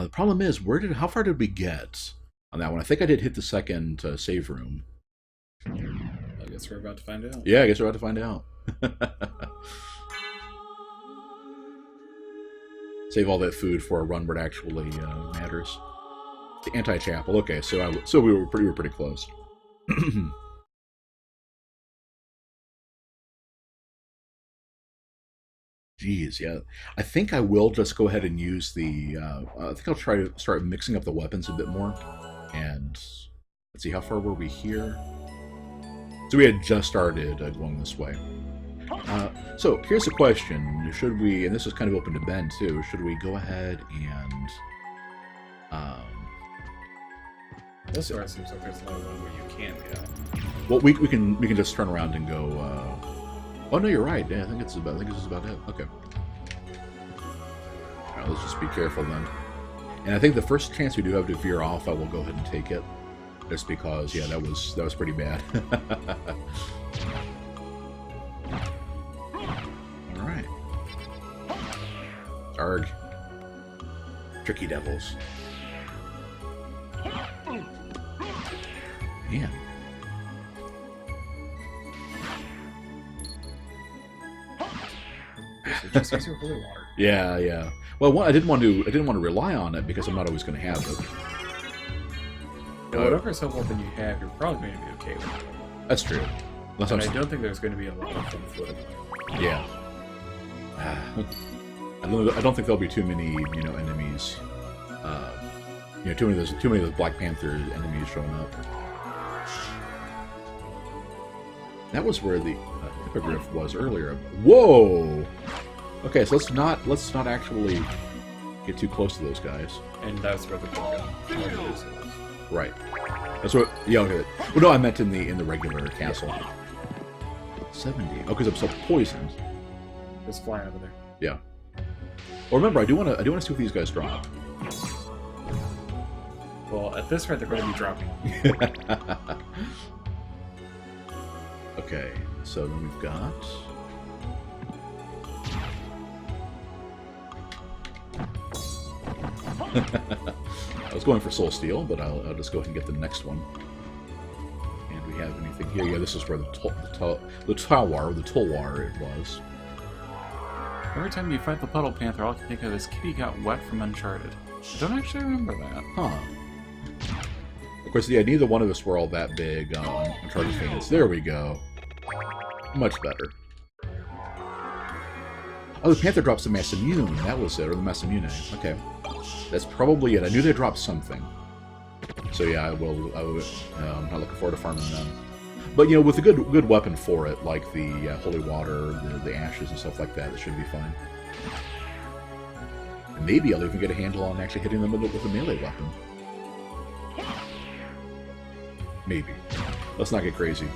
The problem is, how far did we get on that one? I think I did hit the second save room. I guess we're about to find out. Yeah, I guess we're about to find out. Save all that food for a run where it actually matters. The anti-chapel. Okay, so we were pretty close. Jeez, yeah. I think I will just go ahead and use the. I think I'll try to start mixing up the weapons a bit more. And let's see, how far were we here? So we had just started going this way. So here's the question: should we? And this is kind of open to Ben too. Should we go ahead and? This sort seems like there's another one where you can't go. Well, we can just turn around and go. Oh no, you're right. Yeah, I think this is about it. Okay. All right, let's just be careful then. And I think the first chance we do have to veer off, I will go ahead and take it, just because yeah, that was pretty bad. All right. Arg. Tricky devils. Man. Just use your holy water. Yeah. Well, I didn't want to rely on it because I'm not always going to have it. Whatever sub weapon you have, you're probably going to be okay with it. That's true. But I don't think there's going to be a lot of them floating around. Yeah. I don't think there'll be too many, enemies. Too many of those Black Panther enemies showing up. That was where the hippogriff was earlier. Whoa! Okay, so let's not actually get too close to those guys. And that's where the dragon was. Right. That's what. Yeah. Okay. Well, no, I meant in the regular castle. 70. Oh, because I'm so poisoned. Just fly over there. Yeah. Well, remember, I do want to see what these guys drop. Well, at this rate, they're going to be dropping. Okay, so then we've got. I was going for Soul Steel, but I'll just go ahead and get the next one. And we have anything here? Yeah, this is where the Tulwar it was. Every time you fight the Puddle Panther, all I can think of is Kitty got wet from Uncharted. I don't actually remember that. Huh. Of course, yeah, neither one of us were all that big Uncharted fans. There we go. Much better. Oh, the Panther drops the Masamune. That was it, or the Masamune. Okay. That's probably it. I knew they dropped something. So yeah, I will. I'm not looking forward to farming them. But with a good weapon for it, like the holy water, the ashes and stuff like that, it should be fine. And maybe I'll even get a handle on actually hitting them with a melee weapon. Maybe. Let's not get crazy.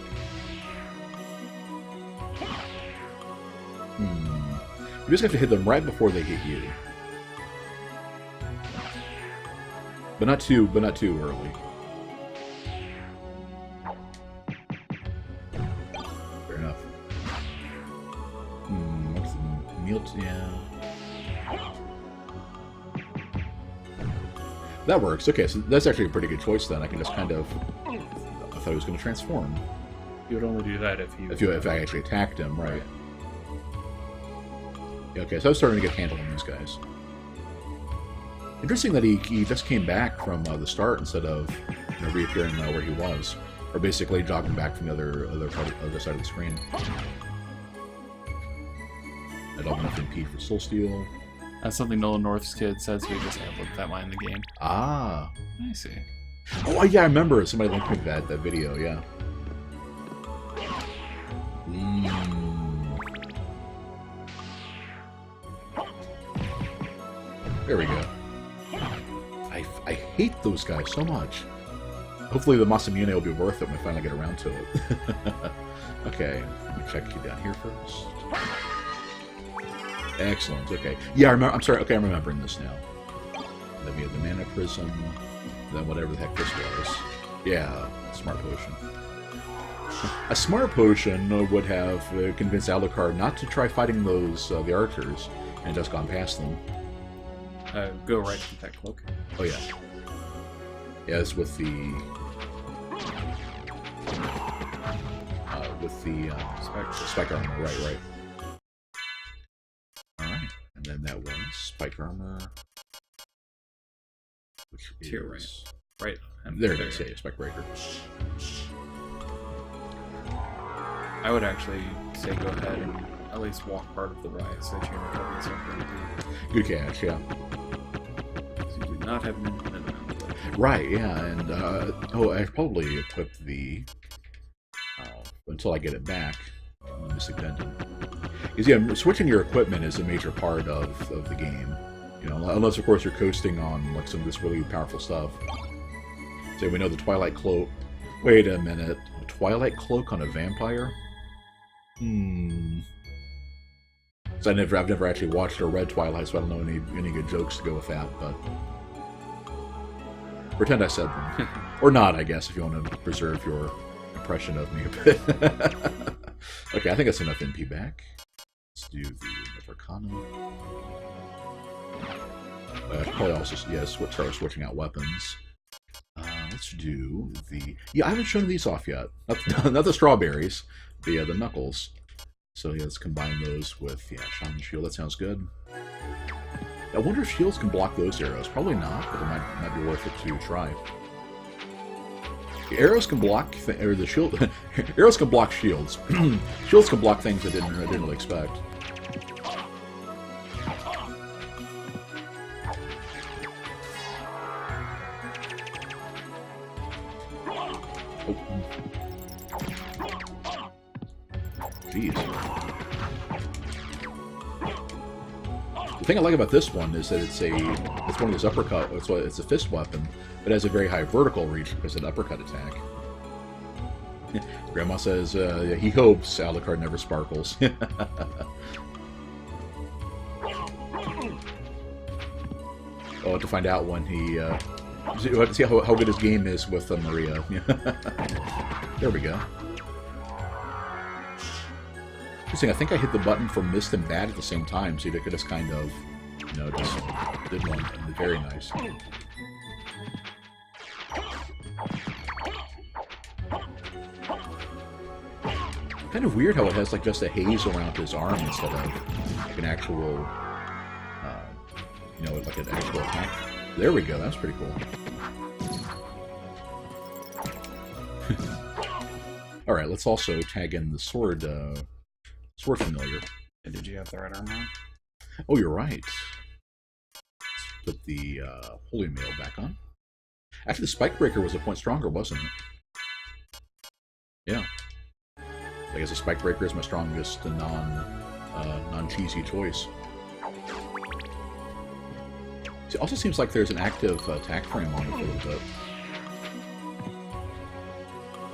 You just have to hit them right before they hit you. But not too early. Fair enough. What's the meal? Yeah. That works. Okay, so that's actually a pretty good choice then. I can just kind of. I thought he was going to transform. You would only do that if I actually attacked him, right? Okay, so I was starting to get a handle on these guys. Interesting that he just came back from the start instead of reappearing where he was, or basically jogging back from the other side of the screen. I don't have nothing P for Soul Steel. That's something Nolan North's kid says we just have that line in the game. Ah, I see. Oh yeah, I remember somebody linked me that video. Yeah. There we go. I hate those guys so much. Hopefully the Masamune will be worth it when we finally get around to it. Okay, let me check you down here first. Excellent, okay. Yeah, I'm sorry, okay, I'm remembering this now. Then we have the Mana Prism, then whatever the heck this was. Yeah, Smart Potion. A Smart Potion would have convinced Alucard not to try fighting those, the archers, and just gone past them. Go right to that cloak. Oh yeah. Yeah, it's with the spike armor. Right. All right, and then that was spike armor, which Tier is right. There it is. Yeah, spike breaker. I would actually say go ahead and at least walk part of the way so that you can recover something. Good catch. Yeah. You do not have an infinite amount of life. Right. Yeah, and I probably equip the until I get it back. Mystic Pendant. Because yeah, switching your equipment is a major part of the game. You know, unless of course you're coasting on like some of this really powerful stuff. So we know the Twilight Cloak. Wait a minute, a Twilight Cloak on a vampire? So I've never actually watched or read Twilight, so I don't know any good jokes to go with that. But pretend I said them, or not, I guess, if you want to preserve your impression of me a bit. Okay, I think that's enough MP back. Let's do the Arcana. I should probably also start switching out weapons. Let's do the... Yeah, I haven't shown these off yet. Not the strawberries, the knuckles. So yeah, let's combine those with Shaman Shield. That sounds good. I wonder if shields can block those arrows. Probably not, but it might be worth it to try. The arrows can block, or the shield. Arrows can block shields. Shields can block things I didn't really expect. Jeez. The thing I like about this one is that it's one of those uppercut. It's a fist weapon, but has a very high vertical reach because of an uppercut attack. Grandma says he hopes Alucard never sparkles. Oh, to find out when he see how good his game is with Maria. There we go. Interesting, I think I hit the button for Mist and Bat at the same time, so you could just kind of, just did one. Very nice. Kind of weird how it has like just a haze around his arm instead of like an actual, like an actual attack. There we go, that's pretty cool. Alright, let's also tag in the sword familiar. And did you have the right arm on? Oh, you're right. Let's put the Holy Mail back on. Actually, the Spike Breaker was a point stronger, wasn't it? Yeah. I guess the Spike Breaker is my strongest non-cheesy choice. It also seems like there's an active attack frame on it a little bit.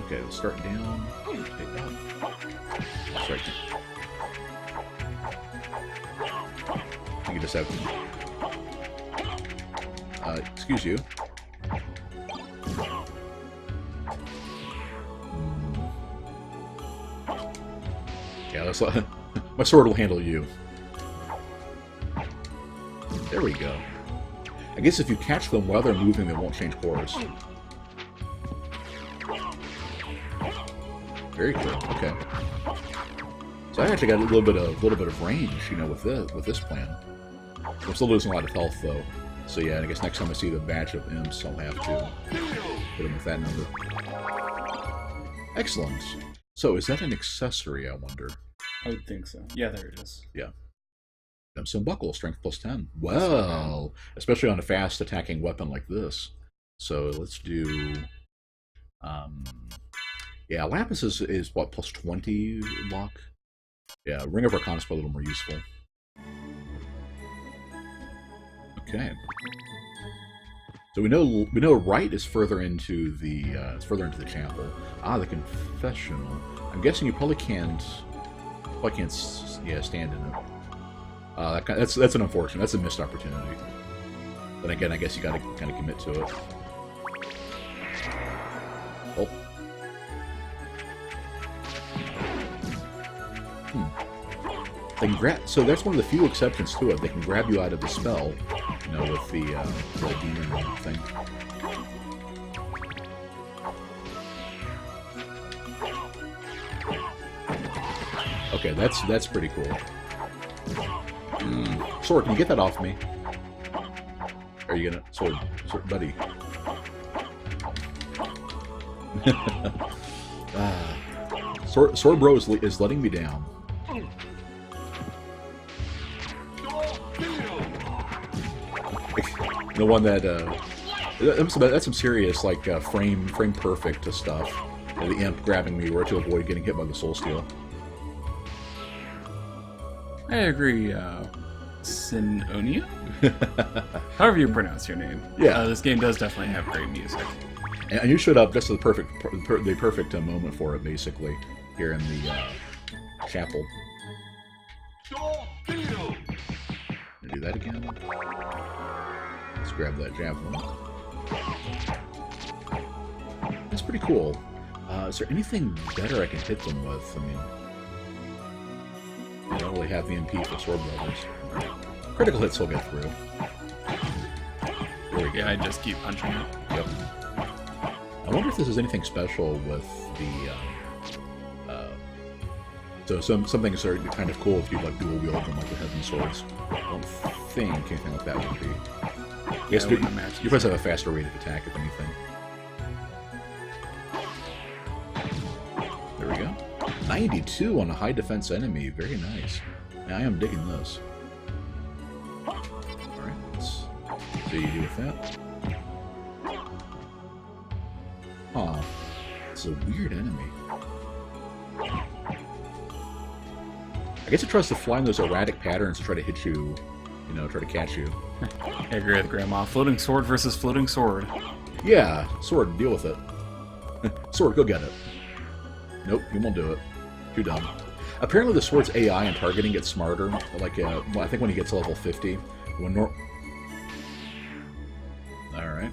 Okay, let's start down. Take that. That's right. You just have to... excuse you. Yeah, that's like... My sword will handle you. There we go. I guess if you catch them while they're moving, they won't change course. Very cool. Okay. So I actually got a little bit of range, with this plan. I'm still losing a lot of health though. So yeah, I guess next time I see the batch of imps, I'll have to hit him with that number. Excellent. So is that an accessory, I wonder? I would think so. Yeah, there it is. Yeah. Gemstone Buckle, strength plus 10. Well, especially on a fast attacking weapon like this. So let's do... yeah, Lapis is what, plus 20 luck? Yeah, Ring of Arcana is a little more useful. Okay. So we know right is further into the chapel. Ah, the confessional. I'm guessing you probably can't stand in it. That's an unfortunate. That's a missed opportunity. Then again, I guess you gotta kind of commit to it. Oh. They can grab. So that's one of the few exceptions to it. They can grab you out of the spell, with the demon thing. Okay, that's pretty cool. Sword, can you get that off me? Are you gonna sword buddy? Sword Bro is letting me down. The one that that's some serious like frame perfect stuff. The imp grabbing me where to avoid getting hit by the soul steel. I agree, Sinonia? However you pronounce your name. Yeah. This game does definitely have great music. And you showed up just at the perfect moment for it, basically, here in the chapel. Do that again. Let's grab that javelin. That's pretty cool. Is there anything better I can hit them with? I mean, I don't really have the MP for Sword Brothers. Critical hits will get through. There we go. Yeah, I just keep punching it. Yep. I wonder if this is anything special with the. So some things are kind of cool if you like dual wield them like the heaven swords. I don't think anything like that would be. Yes, you probably have a faster rate of attack if anything. There we go. 92 on a high defense enemy. Very nice. Now, I am digging this. Alright, let's see what you do with that. Aw, it's a weird enemy. I guess it tries to fly in those erratic patterns to try to hit you, try to catch you. I agree with Grandma. Floating sword versus floating sword. Yeah, sword, deal with it. Sword, go get it. Nope, you won't do it. Too dumb. Apparently the sword's AI and targeting gets smarter. Like, I think when he gets to level 50. Alright.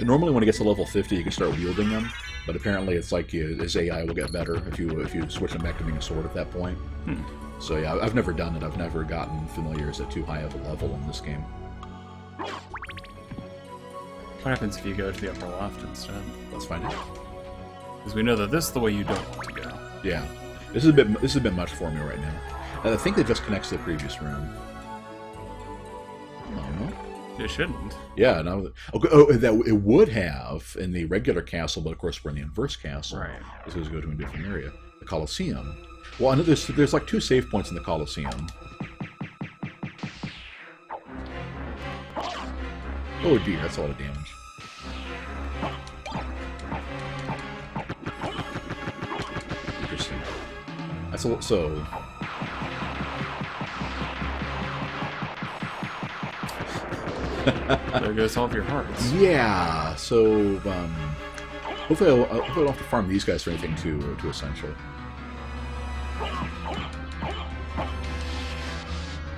Normally when he gets to level 50 you can start wielding them, but apparently it's like his AI will get better if you switch him back to being a sword at that point. So yeah, I've never done it. I've never gotten familiars at too high of a level in this game. What happens if you go to the upper left instead? Let's find out. Because we know that this is the way you don't want to go. Yeah. This is a bit much for me right now. I think it just connects to the previous room. No. It shouldn't. Yeah, no. That it would have in the regular castle, but of course we're in the inverse castle. Right. This is go to a different area. The Coliseum. Well, I know there's like 2 save points in the Coliseum. Oh dear, that's a lot of damage. Interesting. That's a lot. So. There goes all of your hearts. Yeah. So hopefully I don't have to farm these guys for anything too essential.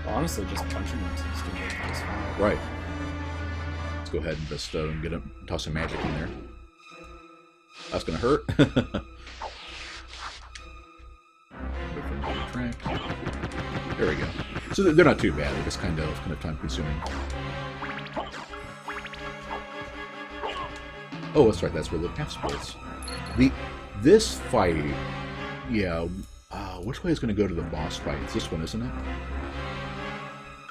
Well, honestly, just punching them seems to make this fine. Right. Let's go ahead and just toss some magic in there. That's gonna hurt. There we go. So they're not too bad. They're just kind of time consuming. Oh, that's right. That's where the half splits. This fight, yeah. Which way is going to go to the boss fight? It's this one, isn't it?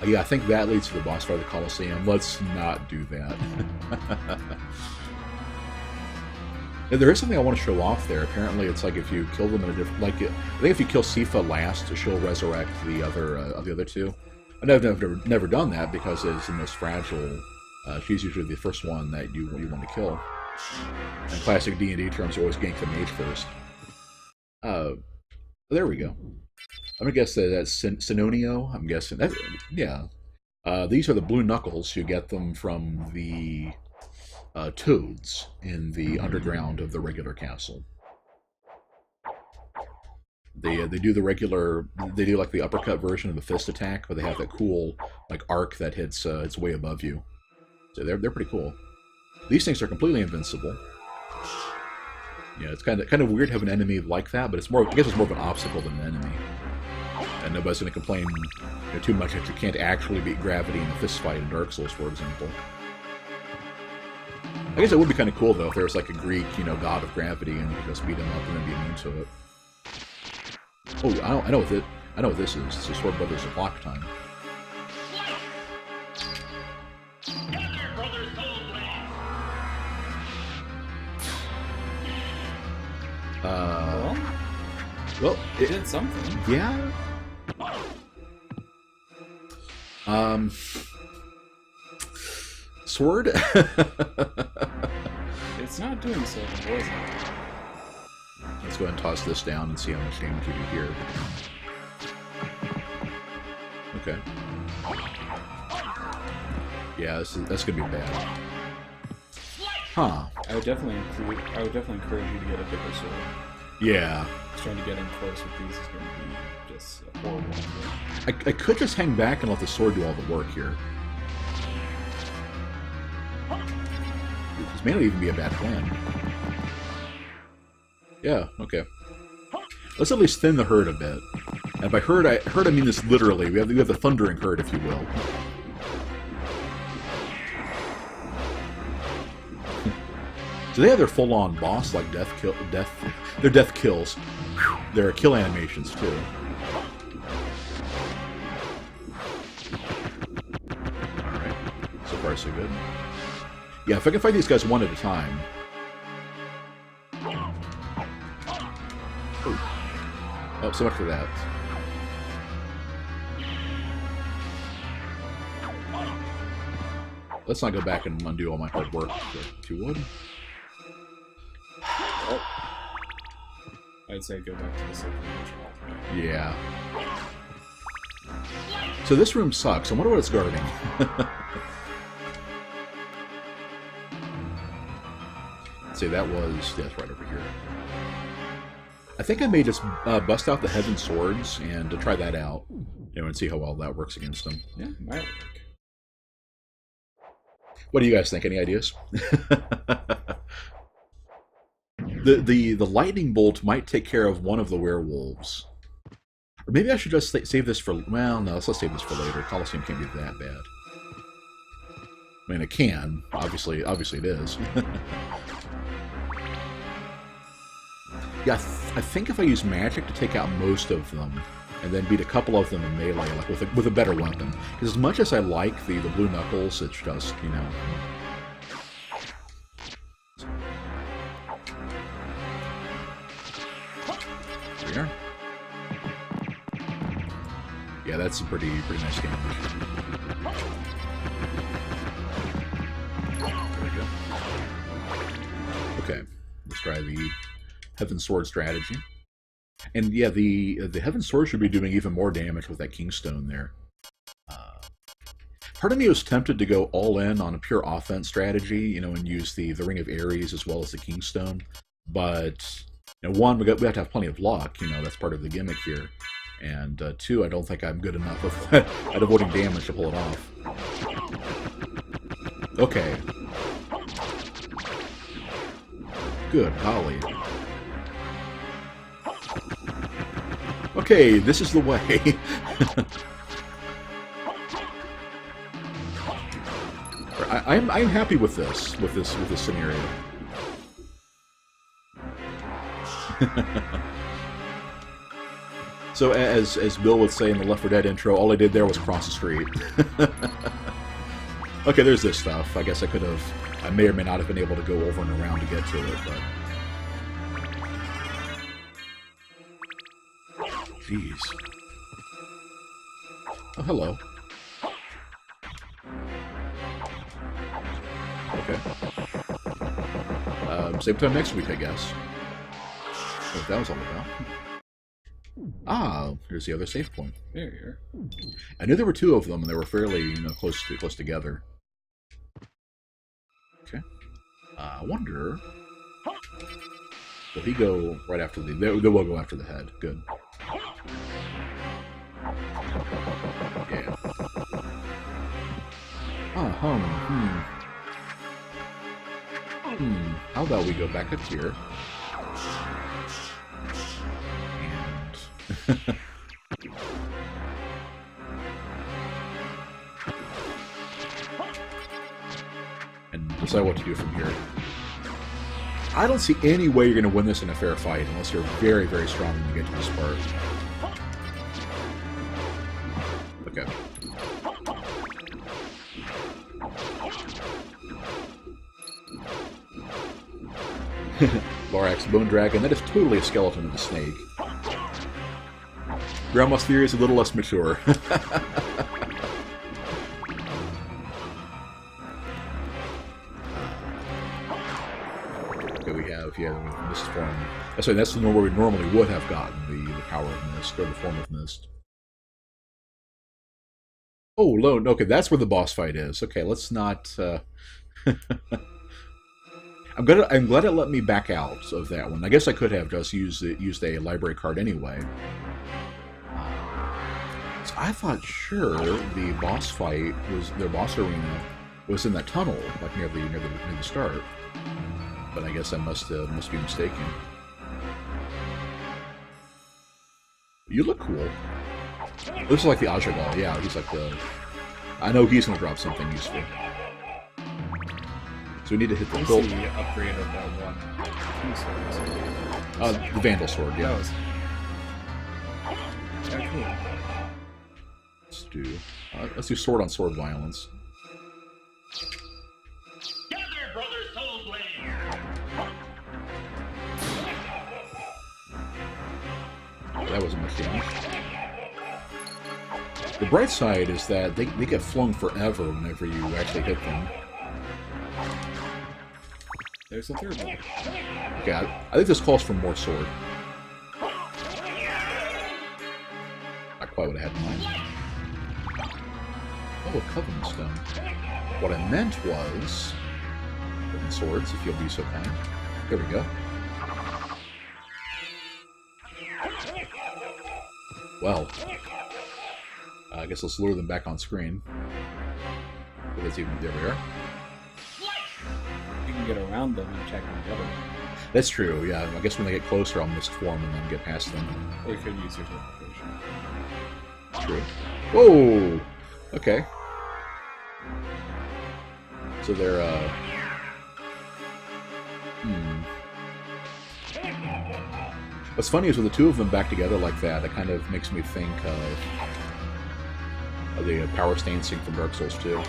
Yeah, I think that leads to the boss fight of the Coliseum. Let's not do that. There is something I want to show off there. Apparently, it's like if you kill them in a different, like I think if you kill Sifa last, she'll resurrect the other two. I've never done that because it's the most fragile. She's usually the first one that you want to kill. In classic D&D terms, you always gank the mage first. There we go. I'm gonna guess that's Sinonio. I'm guessing that. Yeah. These are the blue knuckles. You get them from the toads in the underground of the regular castle. They do the regular. They do like the uppercut version of the fist attack, but they have that cool like arc that hits it's way above you. So they're pretty cool. These things are completely invincible. Yeah, it's kind of weird to have an enemy like that, but it's more. I guess it's more of an obstacle than an enemy. And nobody's going to complain too much that you can't actually beat gravity in a fist fight in Dark Souls, for example. I guess it would be kind of cool, though, if there was like a Greek, god of gravity, and you could just beat him up and then be immune to it. Oh, I know what this is. It's a Sword Brothers of Clock Time. Well, it did something. Yeah. Sword? It's not doing so, was it? Let's go ahead and toss this down and see how much damage you do here. Okay. Yeah, that's gonna be bad. Huh. I would definitely encourage you to get a bigger sword. Yeah. Trying to get in close with these is going to be just a horrible. I could just hang back and let the sword do all the work here. This may not even be a bad plan. Yeah, okay. Let's at least thin the herd a bit. And by herd I mean this literally. We have the thundering herd, if you will. So they have their full-on boss, like death. They're death kills. There are kill animations too. Alright. So far so good. Yeah, if I can fight these guys one at a time. Oh, so much for that. Let's not go back and undo all my hard work, if you would. Oh. I'd say go back to the second original. Yeah. So this room sucks. I wonder what it's guarding. See, that was... Yeah, it's right over here. I think I may just bust out the Heaven Swords and try that out. And see how well that works against them. Yeah, it might work. What do you guys think? Any ideas? The lightning bolt might take care of one of the werewolves. Or maybe I should just save this for... Well, no, let's save this for later. Coliseum can't be that bad. I mean, it can. Obviously it is. Yeah, I think if I use magic to take out most of them, and then beat a couple of them in melee, like with a better weapon. Because as much as I like the blue knuckles, it's just, There we are. Yeah, that's a pretty nice damage. There we go. Okay, let's try the Heaven Sword strategy. And yeah, the Heaven Sword should be doing even more damage with that Kingstone there. Part of me was tempted to go all in on a pure offense strategy, and use the Ring of Ares as well as the Kingstone. But one, we have to have plenty of luck. That's part of the gimmick here. And two, I don't think I'm good enough at avoiding damage to pull it off. Okay. Good golly. Okay, this is the way. I'm happy with this scenario. So as Bill would say in the Left 4 Dead intro, all I did there was cross the street. Okay, there's this stuff. I guess I may or may not have been able to go over and around to get to it, but... Jeez. Oh, hello. Okay. Same time next week, I guess. What that was all about. Ah, here's the other save point. There you are. I knew there were two of them, and they were fairly, close together. Okay. I wonder... Will he go right after the... They will go after the head. Good. Yeah. How about we go back up here? And... decide what to do from here. I don't see any way you're going to win this in a fair fight unless you're very, very strong when you get to this part. Okay. Lorax Bone Dragon, that is totally a skeleton of a snake. Grandma's theory is a little less mature. Okay, we have, Mist form. That's the one where we normally would have gotten the power of Mist, or the form of Mist. Oh, Lone. Okay, that's where the boss fight is. Okay, let's not... I'm glad it let me back out of that one. I guess I could have just used a library card anyway. So I thought sure the boss fight was their boss arena was in that tunnel, like near the start. But I guess I must be mistaken. You look cool. This is like the Ajagal. Yeah, he's like the. I know he's gonna drop something useful. So we need to hit the build. The upgrade of that one. The Vandal Sword, yeah. Cool. Let's do sword on sword violence. Gather, brother Soul Blade! That wasn't much damage. The bright side is that they get flung forever whenever you actually hit them. There's a third one. Okay, I think this calls for more sword. Not quite what I had in mind. Oh, a Covenant Stone. What I meant was... Covenant Swords, if you'll be so kind. There we go. Well, I guess let's lure them back on screen. There we are. You can get around them and check on the other one. That's true, yeah. I guess when they get closer, I'll misform and then get past them. Or you could use your teleportation. True. Whoa! Okay. So they're, What's funny is with the two of them back together like that, it kind of makes me think of the power stance sync from Dark Souls 2.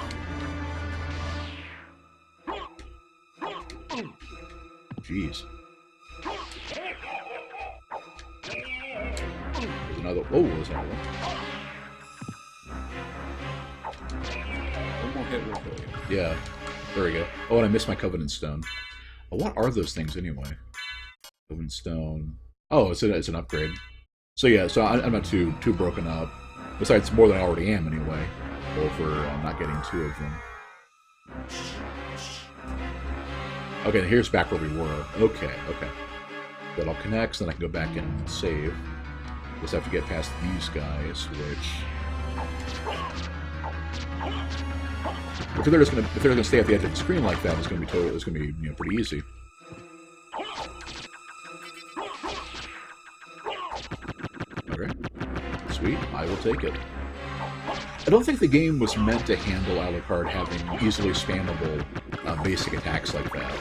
Jeez. There's another... Oh, there's another one. One more hit will kill you. Yeah. There we go. Oh, and I missed my Covenant Stone. Oh, what are those things anyway? Covenant Stone... Oh, it's an upgrade. So yeah, so I'm not too broken up. Besides, more than I already am anyway, over not getting two of them. Okay, here's back where we were. Okay. That all connects, then I can go back and save. Just have to get past these guys, which... If they're gonna stay at the edge of the screen like that, it's gonna be pretty easy. Okay. Sweet, I will take it. I don't think the game was meant to handle Alucard having easily spammable basic attacks like that.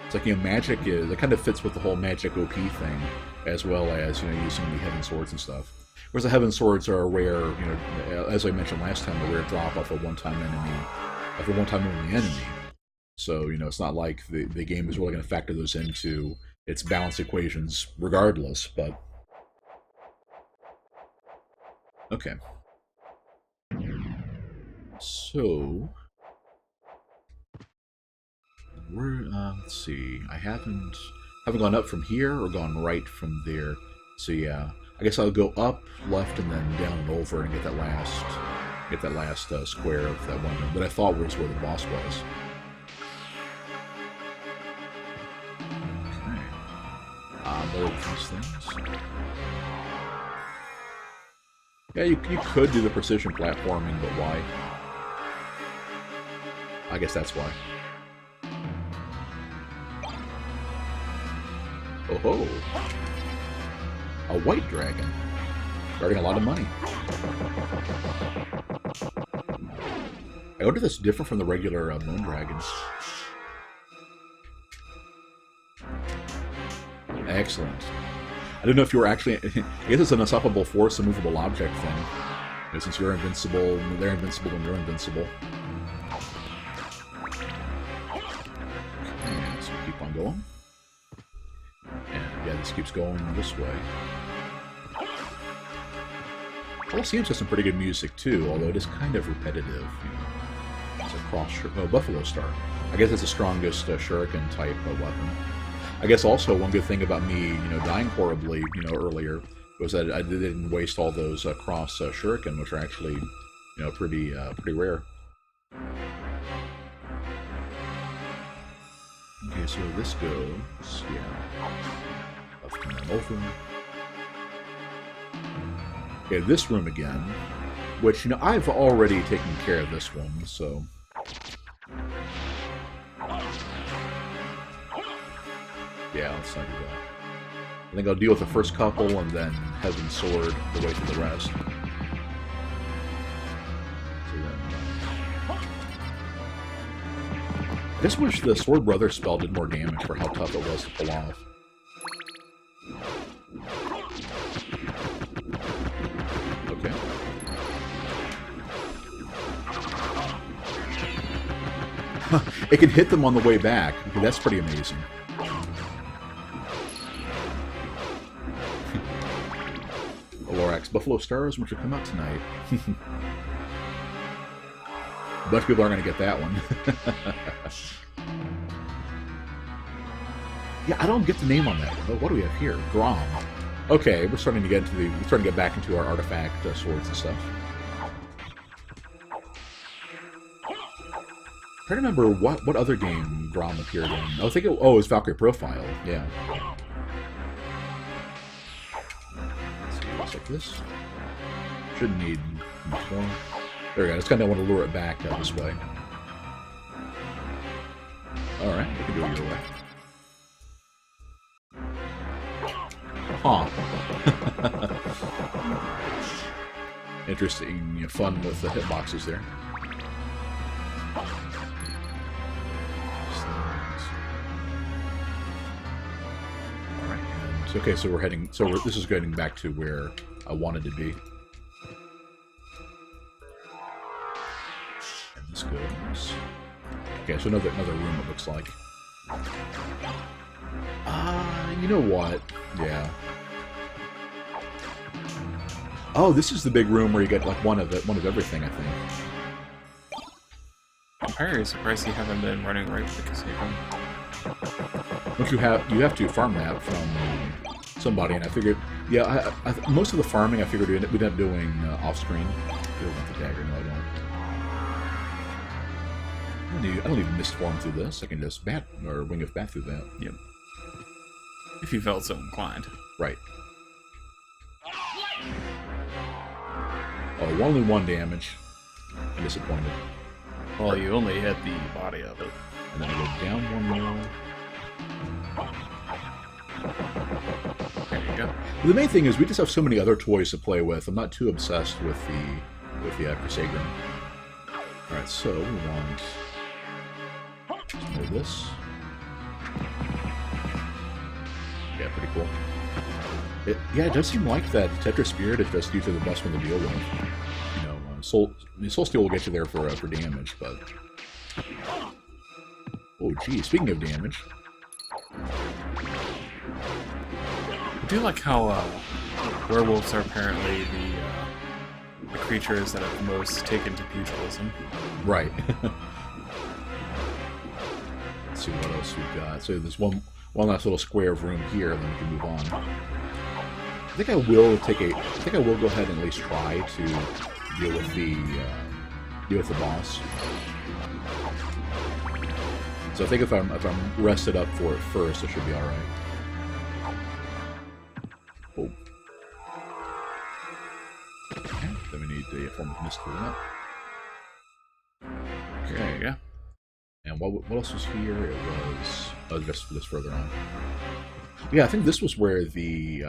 It's like, magic it kind of fits with the whole magic OP thing, as well as, using the Heaven Swords and stuff. Whereas the Heaven Swords are a rare, as I mentioned last time, a rare drop off a one-time enemy. So, it's not like the game is really going to factor those into its balance equations regardless, but... Okay. So... let's see. I haven't gone up from here or gone right from there. So yeah, I guess I'll go up, left, and then down and over and get that last square of that one that I thought was where the boss was. Okay. More of these things. Yeah, you could do the precision platforming, but why? I guess that's why. Oh ho! A white dragon. Starting a lot of money. I wonder if that's different from the regular moon dragons. Excellent. I don't know if you were actually... I guess it's an unstoppable force, a movable object thing. You know, since you're invincible, they're invincible, and you're invincible. Okay, so keep on going. And yeah, this keeps going this way. Coliseum has some pretty good music too, although it is kind of repetitive. You know, it's a cross. Oh, Buffalo Star. I guess it's the strongest shuriken type weapon. I guess also one good thing about me, dying horribly, earlier, was that I didn't waste all those cross shuriken, which are actually, pretty rare. Okay, so this goes, left and then over. Okay, this room again, which, I've already taken care of this one, so... Yeah, let's not do that. I think I'll deal with the first couple, and then Heaven's Sword the way through the rest. So then, I just wish the Sword Brother spell did more damage for how tough it was to pull off. Okay. It can hit them on the way back. Okay, that's pretty amazing. Lorax Buffalo Stars, which will come out tonight. A bunch of people aren't going to get that one. Yeah, I don't get the name on that one. What do we have here? Grom. Okay, we're starting to get back into our artifact swords and stuff. I'm trying to remember what other game Grom appeared in. I think it was Valkyrie Profile. Yeah. Like this. Shouldn't need much more. There we go. I just kind of want to lure it back this way. Alright, we can do it your way. Huh. Interesting, fun with the hitboxes there. Okay, so we're heading. This is getting back to where I wanted to be. And this goes. Okay, so another room. It looks like. You know what? Yeah. Oh, this is the big room where you get like one of everything. I think. I'm very surprised you haven't been running right with the Coliseum. Don't you have to farm that from somebody, and I figured, yeah, most of the farming I figured we'd end up doing off screen. I don't want the dagger, no, I don't need mist form through this. I can just bat or wing of bat through that. Yep. If you felt so inclined. Right. Oh, only 1 damage. I'm disappointed. Well, you only hit the body of it. And then I go down 1 more. There you go. The main thing is we just have so many other toys to play with. I'm not too obsessed with the Crusader. All right, so we want more of this. Yeah, pretty cool. It does seem like that Tetris Spirit is just usually the best one to deal with. Soul Steel will get you there for damage, but oh gee, speaking of damage. I do like how werewolves are apparently the creatures that have most taken to pugilism. Right. Let's see what else we've got. So there's one last little square of room here, then we can move on. I think I will go ahead and at least try to deal with the boss. So I think if I'm rested up for it first, it should be all right. Oh. Okay, then we need a form of mist for that. Okay. There you go. And what else was here? It was just further on. Yeah, I think this was where the